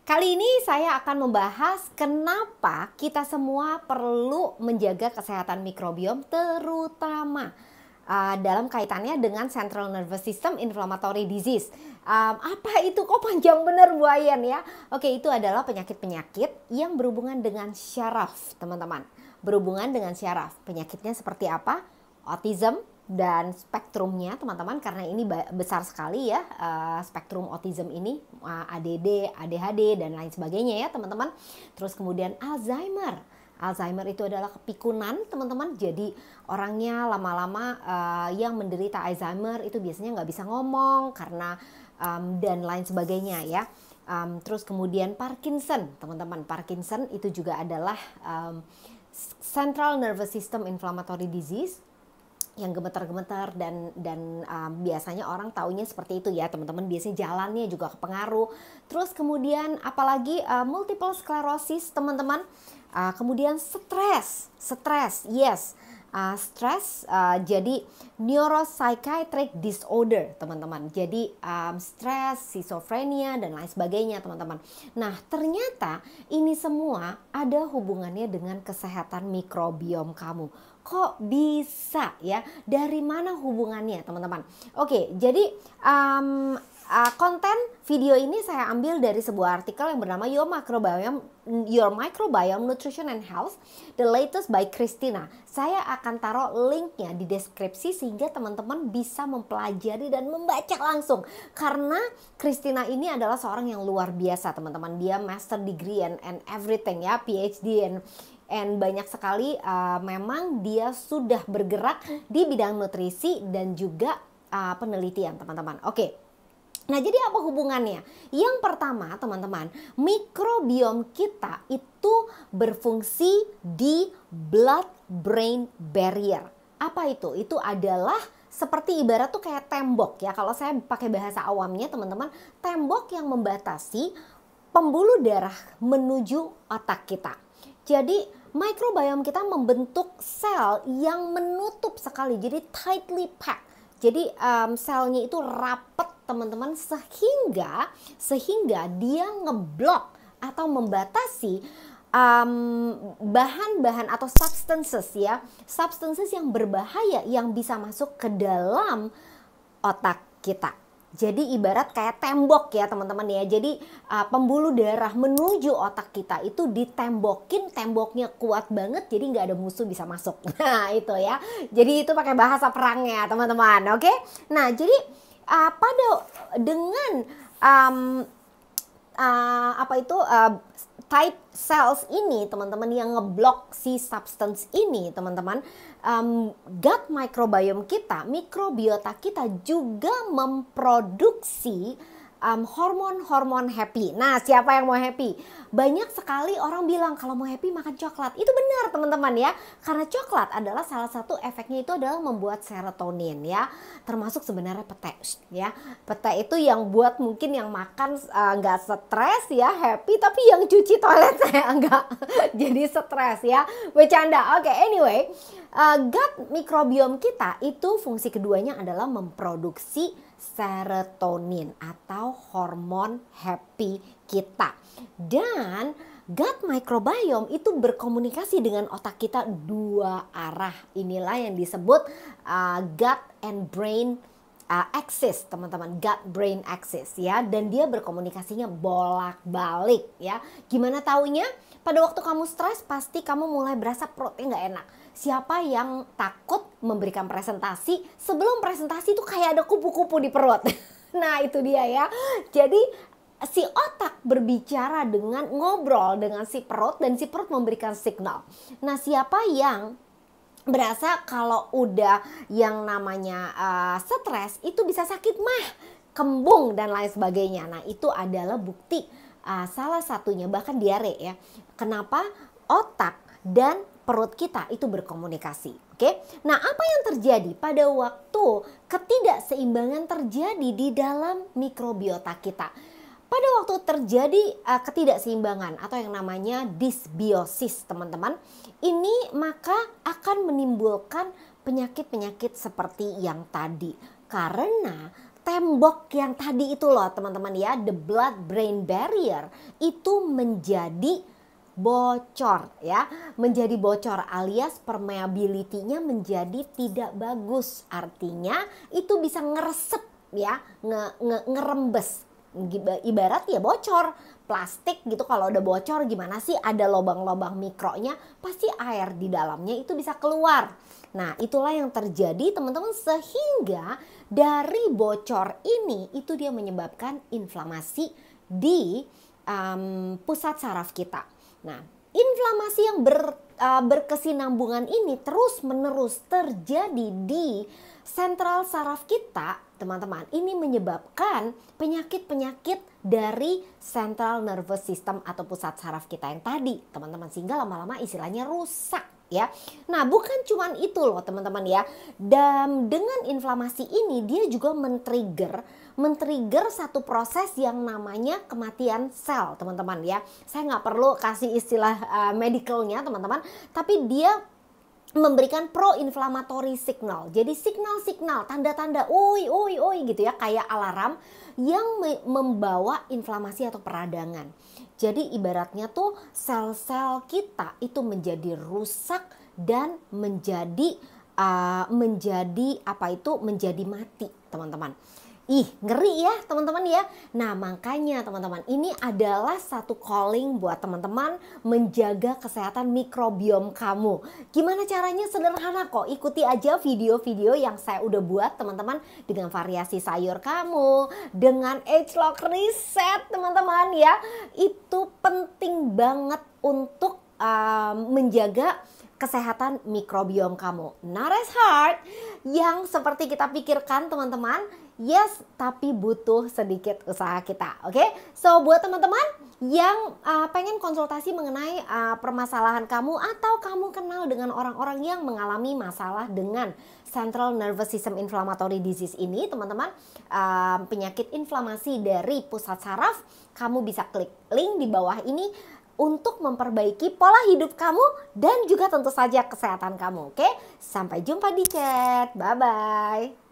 Kali ini saya akan membahas kenapa kita semua perlu menjaga kesehatan mikrobiom terutama dalam kaitannya dengan central nervous system inflammatory disease. Apa itu? Kok panjang bener Bu Ayan ya? Oke, itu adalah penyakit-penyakit yang berhubungan dengan syaraf, teman-teman. Berhubungan dengan syaraf. Penyakitnya seperti apa? Autism dan spektrumnya, teman-teman, karena ini besar sekali ya, spektrum autism ini, ADD, ADHD dan lain sebagainya ya, teman-teman. Terus kemudian Alzheimer. Alzheimer itu adalah kepikunan, teman-teman. Jadi orangnya lama-lama yang menderita Alzheimer itu biasanya nggak bisa ngomong karena dan lain sebagainya ya. Terus kemudian Parkinson, teman-teman. Parkinson itu juga adalah central nervous system inflammatory disease yang gemetar-gemetar dan biasanya orang taunya seperti itu ya, teman-teman. Biasanya jalannya juga kepengaruh. Terus kemudian apalagi multiple sclerosis, teman-teman. Kemudian stres, yes. Stres jadi neuropsychiatric disorder, teman-teman. Jadi stres, schizophrenia dan lain sebagainya, teman-teman. Nah, ternyata ini semua ada hubungannya dengan kesehatan mikrobiom kamu. Kok bisa ya? Dari mana hubungannya, teman-teman? Oke, jadi konten video ini saya ambil dari sebuah artikel yang bernama Your Microbiome Nutrition and Health, the latest by Christina. Saya akan taruh linknya di deskripsi sehingga teman-teman bisa mempelajari dan membaca langsung. Karena Christina ini adalah seorang yang luar biasa, teman-teman. Dia master degree and everything ya, PhD and banyak sekali. Memang dia sudah bergerak di bidang nutrisi dan juga penelitian, teman-teman. Oke. Nah, jadi apa hubungannya? Yang pertama, teman-teman, mikrobiom kita itu berfungsi di blood-brain barrier. Apa itu? Itu adalah seperti ibarat tuh kayak tembok ya. Kalau saya pakai bahasa awamnya, teman-teman, tembok yang membatasi pembuluh darah menuju otak kita. Jadi mikrobiom kita membentuk sel yang menutup sekali, jadi tightly packed. Jadi selnya itu rapet, teman-teman, sehingga dia ngeblok atau membatasi bahan-bahan atau substances ya, substances yang berbahaya yang bisa masuk ke dalam otak kita. Jadi ibarat kayak tembok ya, teman-teman ya. Jadi pembuluh darah menuju otak kita itu ditembokin, temboknya kuat banget jadi nggak ada musuh bisa masuk. Nah itu ya. Jadi itu pakai bahasa perangnya, teman-teman. Oke. Nah jadi dengan tight cells ini, teman-teman, yang ngeblok si substance ini, teman-teman, gut microbiome kita, mikrobiota kita juga memproduksi hormon-hormon happy. Nah, siapa yang mau happy? Banyak sekali orang bilang kalau mau happy makan coklat. Itu benar, teman-teman ya. Karena coklat adalah salah satu efeknya itu adalah membuat serotonin ya. Termasuk sebenarnya pete ya. Pete itu yang buat mungkin yang makan nggak stres ya, happy, tapi yang cuci toilet saya nggak jadi stres ya. Bercanda. Oke, anyway, gut mikrobiom kita itu fungsi keduanya adalah memproduksi serotonin atau hormon happy kita. Dan gut microbiome itu berkomunikasi dengan otak kita dua arah. Inilah yang disebut gut and brain axis, teman-teman, gut brain axis ya. Dan dia berkomunikasinya bolak-balik ya. Gimana taunya? Pada waktu kamu stres pasti kamu mulai berasa perutnya nggak enak. Siapa yang takut memberikan presentasi, sebelum presentasi tuh kayak ada kupu-kupu di perut. Nah itu dia ya. Jadi si otak berbicara ngobrol dengan si perut dan si perut memberikan signal. Nah siapa yang berasa kalau udah yang namanya stres itu bisa sakit mah, kembung dan lain sebagainya. Nah itu adalah bukti salah satunya, bahkan diare ya. Kenapa otak dan perut kita itu berkomunikasi. Oke. Nah, apa yang terjadi pada waktu ketidakseimbangan terjadi di dalam mikrobiota kita? Pada waktu terjadi ketidakseimbangan atau yang namanya dysbiosis, teman-teman, ini maka akan menimbulkan penyakit-penyakit seperti yang tadi. Karena tembok yang tadi itu loh teman-teman ya, the blood brain barrier itu menjadi bocor ya, menjadi bocor alias permeability-nya menjadi tidak bagus. Artinya itu bisa ngeresep ya, ngerembes. Ibarat ya bocor plastik gitu, kalau udah bocor gimana sih, ada lubang-lubang mikronya, pasti air di dalamnya itu bisa keluar. Nah itulah yang terjadi teman-teman, sehingga dari bocor ini itu dia menyebabkan inflamasi di pusat saraf kita. Nah, inflamasi yang berkesinambungan ini terus-menerus terjadi di sentral saraf kita, teman-teman. Ini menyebabkan penyakit-penyakit dari central nervous system atau pusat saraf kita yang tadi, teman-teman. Sehingga lama-lama istilahnya rusak ya. Nah, bukan cuman itu loh teman-teman ya. Dan dengan inflamasi ini dia juga men-trigger satu proses yang namanya kematian sel, teman-teman ya. Saya nggak perlu kasih istilah medicalnya teman-teman, tapi dia memberikan pro-inflammatory signal. Jadi signal-signal, tanda-tanda oi gitu ya, kayak alarm yang membawa inflamasi atau peradangan. Jadi ibaratnya tuh sel-sel kita itu menjadi rusak dan menjadi menjadi mati, teman-teman. Ih, ngeri ya teman-teman ya. Nah makanya teman-teman, ini adalah satu calling buat teman-teman menjaga kesehatan mikrobiom kamu. Gimana caranya? Sederhana kok, ikuti aja video-video yang saya udah buat teman-teman, dengan variasi sayur kamu, dengan age lock reset teman-teman ya. Itu penting banget untuk menjaga kesehatan mikrobiom kamu. Not as hard yang seperti kita pikirkan teman-teman. Yes, tapi butuh sedikit usaha kita. Oke? So buat teman-teman yang pengen konsultasi mengenai permasalahan kamu, atau kamu kenal dengan orang-orang yang mengalami masalah dengan central nervous system inflammatory disease ini, teman-teman, penyakit inflamasi dari pusat saraf, kamu bisa klik link di bawah ini untuk memperbaiki pola hidup kamu dan juga tentu saja kesehatan kamu. Oke? Sampai jumpa di chat. Bye-bye.